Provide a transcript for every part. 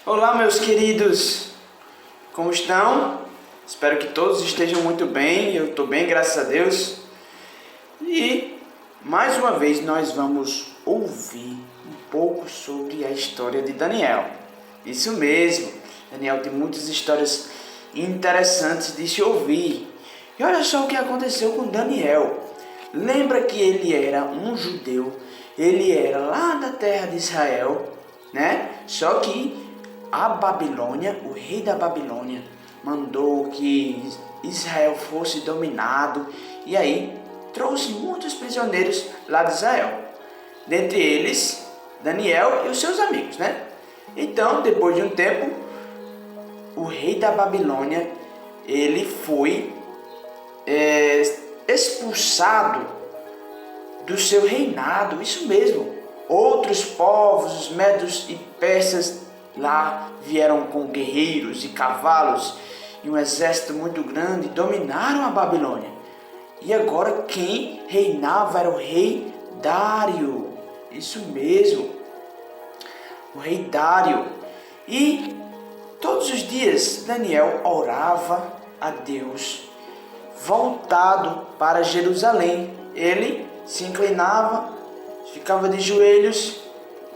Olá, meus queridos, como estão? Espero que todos estejam muito bem. Eu estou bem, graças a Deus. E mais uma vez nós vamos ouvir um pouco sobre a história de Daniel. Isso mesmo, Daniel tem muitas histórias interessantes de se ouvir. E olha só o que aconteceu com Daniel. Lembra que ele era um judeu, ele era lá da terra de Israel, né? Só que a Babilônia, o rei da Babilônia, mandou que Israel fosse dominado e aí trouxe muitos prisioneiros lá de Israel. Dentre eles, Daniel e os seus amigos, né? Então, depois de um tempo, o rei da Babilônia, ele foi expulsado do seu reinado, isso mesmo. Outros povos, os medos e persas, lá vieram com guerreiros e cavalos e um exército muito grande, dominaram a Babilônia. E agora quem reinava era o rei Dário, isso mesmo, o rei Dário. E todos os dias Daniel orava a Deus, voltado para Jerusalém. Ele se inclinava, ficava de joelhos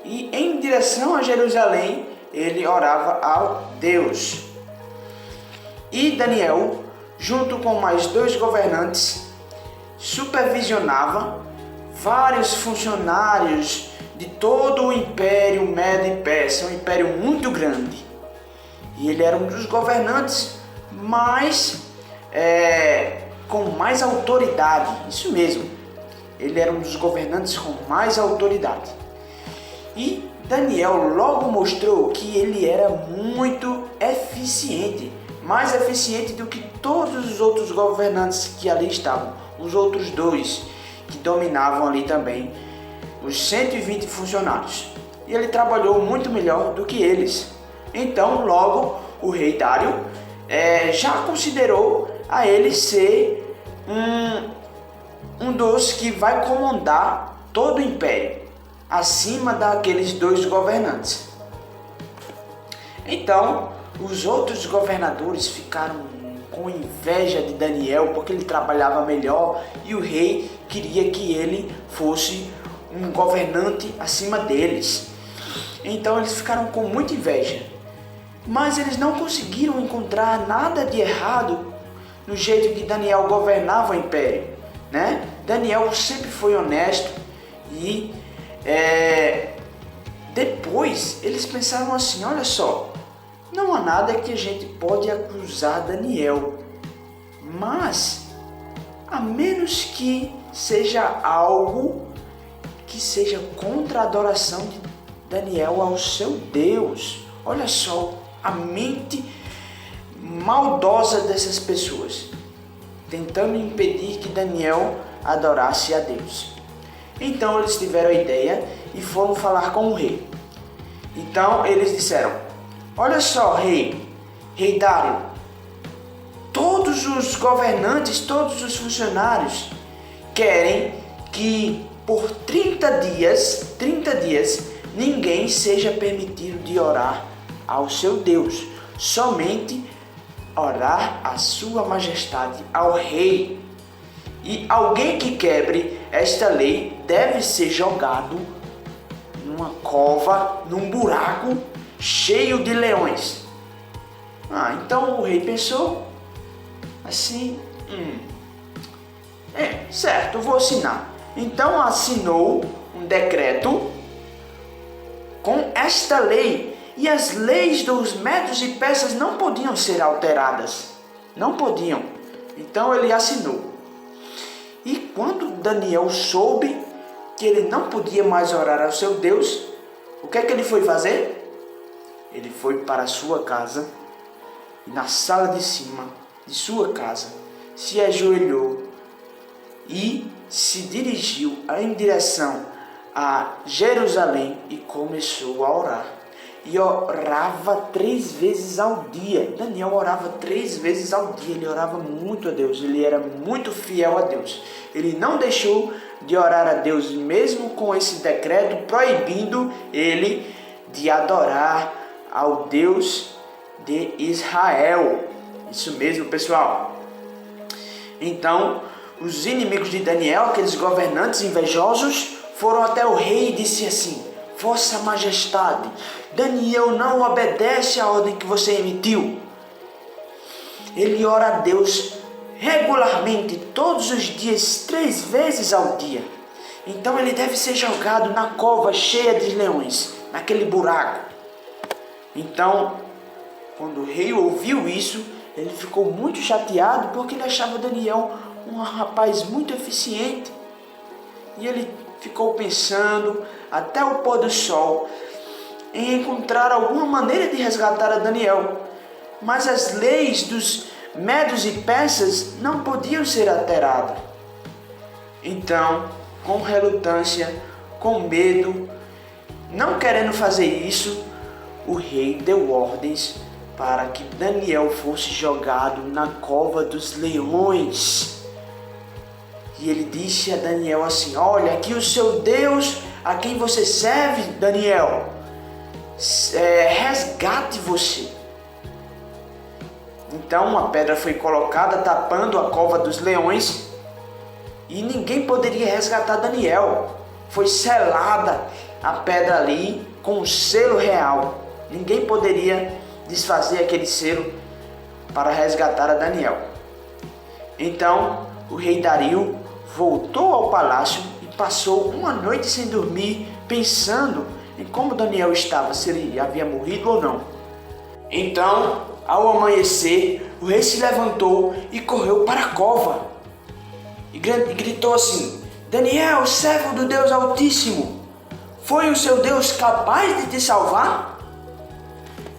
e em direção a Jerusalém ele orava ao Deus. E Daniel, junto com mais 2 governantes, supervisionava vários funcionários de todo o Império Medo e Persa, um império muito grande. E ele era um dos governantes com mais autoridade, isso mesmo. Ele era um dos governantes com mais autoridade. E Daniel logo mostrou que ele era muito eficiente, mais eficiente do que todos os outros governantes que ali estavam, os outros 2 que dominavam ali também, os 120 funcionários. E ele trabalhou muito melhor do que eles. Então, logo, o rei Dário já considerou a ele ser um dos que vai comandar todo o império, acima daqueles 2 governantes. Então, os outros governadores ficaram com inveja de Daniel, porque ele trabalhava melhor e o rei queria que ele fosse um governante acima deles. Então, eles ficaram com muita inveja. Mas eles não conseguiram encontrar nada de errado no jeito que Daniel governava o império, né? Daniel sempre foi honesto e depois eles pensaram assim, olha só, não há nada que a gente pode acusar Daniel, mas a menos que seja algo que seja contra a adoração de Daniel ao seu Deus. Olha só a mente maldosa dessas pessoas, tentando impedir que Daniel adorasse a Deus. Então eles tiveram a ideia e foram falar com o rei. Então eles disseram, olha só, rei Dário, todos os governantes, todos os funcionários querem que por 30 dias, ninguém seja permitido de orar ao seu Deus, somente orar a sua majestade, ao rei. E alguém que quebre esta lei deve ser jogado numa cova, num buraco cheio de leões. Então o rei pensou assim, certo, eu vou assinar. Então assinou um decreto com esta lei. E as leis dos medos e persas não podiam ser alteradas. Não podiam. Então ele assinou. E quando Daniel soube que ele não podia mais orar ao seu Deus, o que é que ele foi fazer? Ele foi para a sua casa, e na sala de cima de sua casa, se ajoelhou e se dirigiu em direção a Jerusalém e começou a orar. E orava 3 vezes ao dia. Daniel orava 3 vezes ao dia. Ele orava muito a Deus. Ele era muito fiel a Deus. Ele não deixou de orar a Deus, mesmo com esse decreto proibindo ele de adorar ao Deus de Israel. Isso mesmo, pessoal. Então, os inimigos de Daniel, aqueles governantes invejosos, foram até o rei e disse assim: Vossa Majestade, Daniel não obedece à ordem que você emitiu. Ele ora a Deus regularmente, todos os dias, 3 vezes ao dia. Então ele deve ser jogado na cova cheia de leões, naquele buraco. Então, quando o rei ouviu isso, ele ficou muito chateado, porque ele achava Daniel um rapaz muito eficiente. E ele ficou pensando até o pôr do sol em encontrar alguma maneira de resgatar a Daniel. Mas as leis dos medos e persas não podiam ser alteradas. Então, com relutância, com medo, não querendo fazer isso, o rei deu ordens para que Daniel fosse jogado na cova dos leões. E ele disse a Daniel assim: Olha, aqui o seu Deus, a quem você serve, Daniel, resgate você. Então uma pedra foi colocada tapando a cova dos leões e ninguém poderia resgatar Daniel. Foi selada a pedra ali com um selo real. Ninguém poderia desfazer aquele selo para resgatar a Daniel. Então o rei Dario voltou ao palácio e passou uma noite sem dormir, pensando em como Daniel estava, se ele havia morrido ou não. Então, ao amanhecer, o rei se levantou e correu para a cova e gritou assim: Daniel, servo do Deus Altíssimo, foi o seu Deus capaz de te salvar?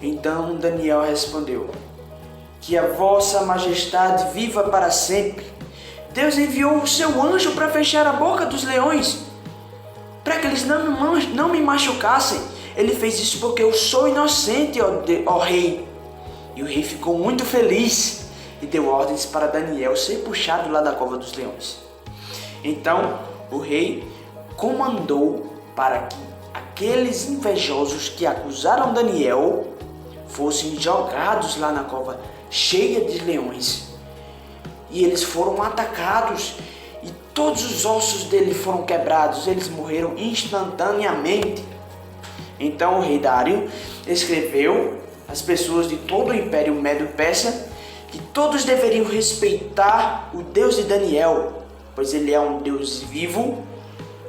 Então Daniel respondeu: Que a vossa majestade viva para sempre. Deus enviou o seu anjo para fechar a boca dos leões, para que eles não me machucassem. Ele fez isso porque eu sou inocente, ó rei. E o rei ficou muito feliz e deu ordens para Daniel ser puxado lá da cova dos leões. Então o rei comandou para que aqueles invejosos que acusaram Daniel fossem jogados lá na cova cheia de leões. E eles foram atacados e todos os ossos dele foram quebrados. Eles morreram instantaneamente. Então o rei Dário escreveu às pessoas de todo o Império Medo-Persa que todos deveriam respeitar o Deus de Daniel, pois ele é um Deus vivo,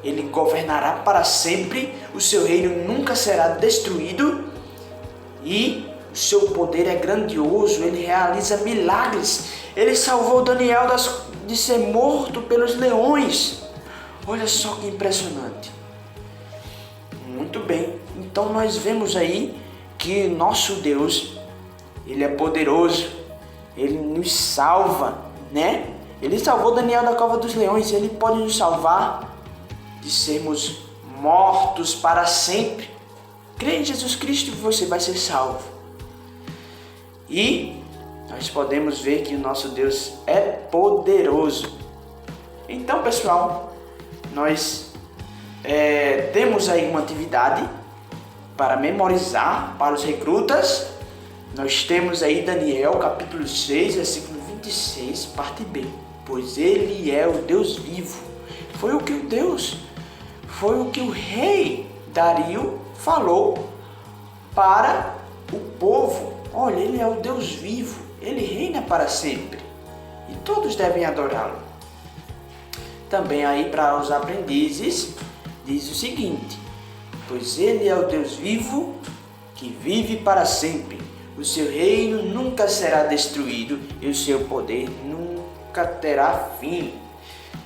ele governará para sempre, o seu reino nunca será destruído e o seu poder é grandioso, ele realiza milagres. Ele salvou Daniel de ser morto pelos leões. Olha só que impressionante. Muito bem, então nós vemos aí que nosso Deus, ele é poderoso, ele nos salva, né? Ele salvou Daniel da cova dos leões, ele pode nos salvar de sermos mortos para sempre. Crê em Jesus Cristo e você vai ser salvo. E nós podemos ver que o nosso Deus é poderoso. Então, pessoal, nós temos aí uma atividade para memorizar para os recrutas. Nós temos aí Daniel, capítulo 6, versículo 26, parte B. Pois ele é o Deus vivo. Foi o que o rei Dario falou para o povo. Olha, ele é o Deus vivo, ele reina para sempre e todos devem adorá-lo. Também aí para os aprendizes diz o seguinte: pois ele é o Deus vivo que vive para sempre. O seu reino nunca será destruído e o seu poder nunca terá fim.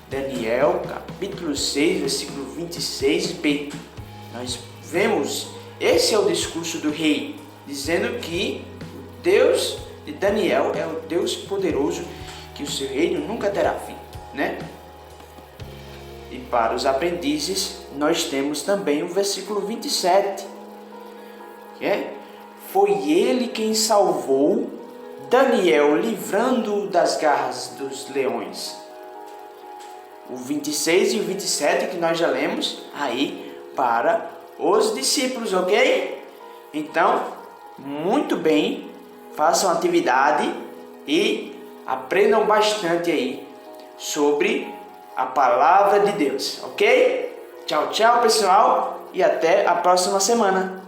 Daniel, capítulo 6, versículo 26b. Nós vemos, esse é o discurso do rei, dizendo que o Deus de Daniel é o Deus poderoso, que o seu reino nunca terá fim, né? E para os aprendizes, nós temos também o versículo 27, que é: foi ele quem salvou Daniel, livrando-o das garras dos leões. O 26 e o 27 que nós já lemos aí para os discípulos, ok? Então, muito bem, façam atividade e aprendam bastante aí sobre a palavra de Deus, ok? Tchau, tchau, pessoal, e até a próxima semana.